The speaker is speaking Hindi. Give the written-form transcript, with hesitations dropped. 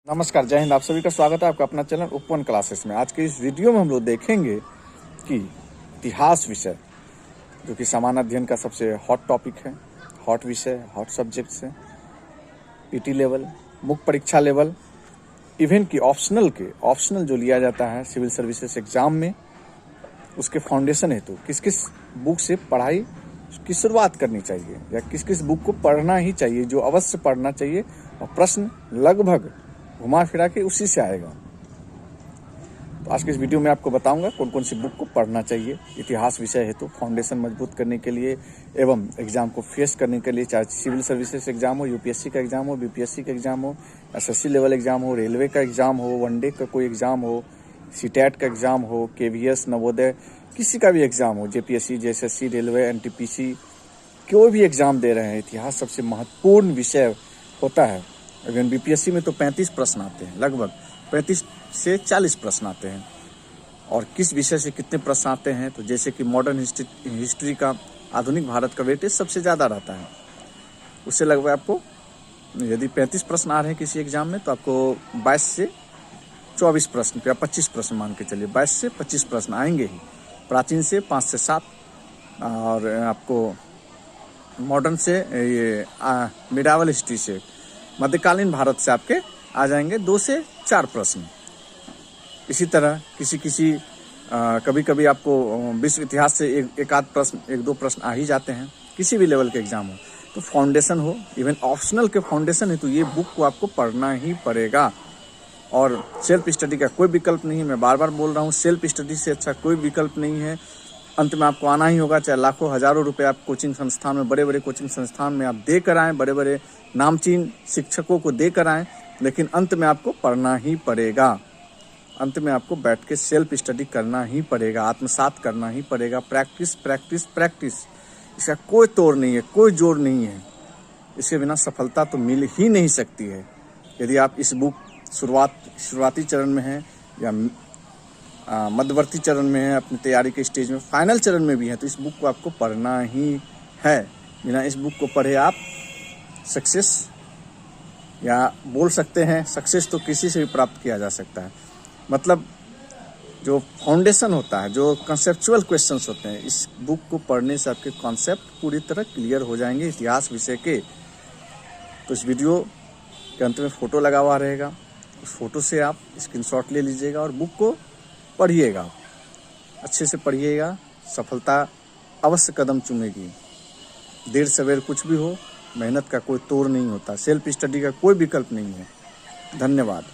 नमस्कार, जय हिंद। आप सभी का स्वागत है आपका अपना चैनल ओपन क्लासेस में। आज के इस वीडियो में हम लोग देखेंगे कि इतिहास विषय जो कि सामान्य अध्ययन का सबसे हॉट टॉपिक है, हॉट विषय, हॉट सब्जेक्ट्स है, पीटी लेवल, मुख्य परीक्षा लेवल, इवन की ऑप्शनल जो लिया जाता है सिविल सर्विसेज एग्जाम में, उसके फाउंडेशन हेतु किस किस बुक से पढ़ाई की शुरुआत करनी चाहिए या किस किस बुक को पढ़ना ही चाहिए, जो अवश्य पढ़ना चाहिए और प्रश्न लगभग घुमा फिरा के उसी से आएगा। तो आज के इस वीडियो में आपको बताऊंगा कौन कौन सी बुक को पढ़ना चाहिए इतिहास विषय हेतु फाउंडेशन मजबूत करने के लिए एवं एग्जाम को फेस करने के लिए, चाहे सिविल सर्विसेज एग्जाम हो, यूपीएससी का एग्जाम हो, बीपीएससी का एग्जाम हो, एसएससी लेवल एग्जाम हो, रेलवे का एग्जाम हो, वनडे का कोई एग्जाम हो, सीटेट का एग्जाम हो, केवीएस, नवोदय, किसी का भी एग्जाम हो, जेपीएससी, जेएसएससी, रेलवे, एनटीपीसी, कोई भी एग्जाम दे रहे हैं, इतिहास सबसे महत्वपूर्ण विषय होता है। इवन बीपीएससी में तो 35 प्रश्न आते हैं, लगभग 35 से 40 प्रश्न आते हैं। और किस विषय से कितने प्रश्न आते हैं, तो जैसे कि मॉडर्न हिस्ट्री का, आधुनिक भारत का वेटेज सबसे ज़्यादा रहता है। उससे लगभग आपको यदि 35 प्रश्न आ रहे हैं किसी एग्जाम में, तो आपको 22 से 24 प्रश्न या 25 प्रश्न मान के चलिए, 22 से 25 प्रश्न आएंगे ही। प्राचीन से 5 से 7 और आपको मॉडर्न से ये मिडावल हिस्ट्री से, मध्यकालीन भारत से आपके आ जाएंगे 2 से 4 प्रश्न। इसी तरह कभी कभी आपको विश्व इतिहास से एक आध प्रश्न, 1-2 प्रश्न आ ही जाते हैं, किसी भी लेवल के एग्जाम हो। तो फाउंडेशन हो, इवन ऑप्शनल के फाउंडेशन है, तो ये बुक को आपको पढ़ना ही पड़ेगा। और सेल्फ स्टडी का कोई विकल्प नहीं है, मैं बार बार बोल रहा हूँ, सेल्फ स्टडी से अच्छा कोई विकल्प नहीं है। अंत में आपको आना ही होगा, चाहे लाखों हजारों रुपए आप कोचिंग संस्थान में, बड़े बड़े कोचिंग संस्थान में आप दे कर आएँ, बड़े बड़े नामचीन शिक्षकों को दे कर आएँ, लेकिन अंत में आपको पढ़ना ही पड़ेगा। अंत में आपको बैठ के सेल्फ स्टडी करना ही पड़ेगा, आत्मसात करना ही पड़ेगा। प्रैक्टिस प्रैक्टिस प्रैक्टिस, इसका कोई तोड़ नहीं है, कोई जोड़ नहीं है। इसके बिना सफलता तो मिल ही नहीं सकती है। यदि आप इस बुक शुरुआती चरण में हैं या मध्यवर्ती चरण में है, अपनी तैयारी के स्टेज में, फाइनल चरण में भी है, तो इस बुक को आपको पढ़ना ही है। बिना इस बुक को पढ़े आप सक्सेस, या बोल सकते हैं सक्सेस तो किसी से भी प्राप्त किया जा सकता है। मतलब जो फाउंडेशन होता है, जो कंसेप्चुअल क्वेश्चंस होते हैं, इस बुक को पढ़ने से आपके कॉन्सेप्ट पूरी तरह क्लियर हो जाएंगे इतिहास विषय के। तो इस वीडियो के अंत में फोटो लगा हुआ रहेगा, उस फोटो से आप स्क्रीनशॉट ले लीजिएगा और बुक को पढ़िएगा, अच्छे से पढ़िएगा। सफलता अवश्य कदम चूमेगी। देर सवेर कुछ भी हो, मेहनत का कोई तोड़ नहीं होता, सेल्फ स्टडी का कोई विकल्प नहीं है। धन्यवाद।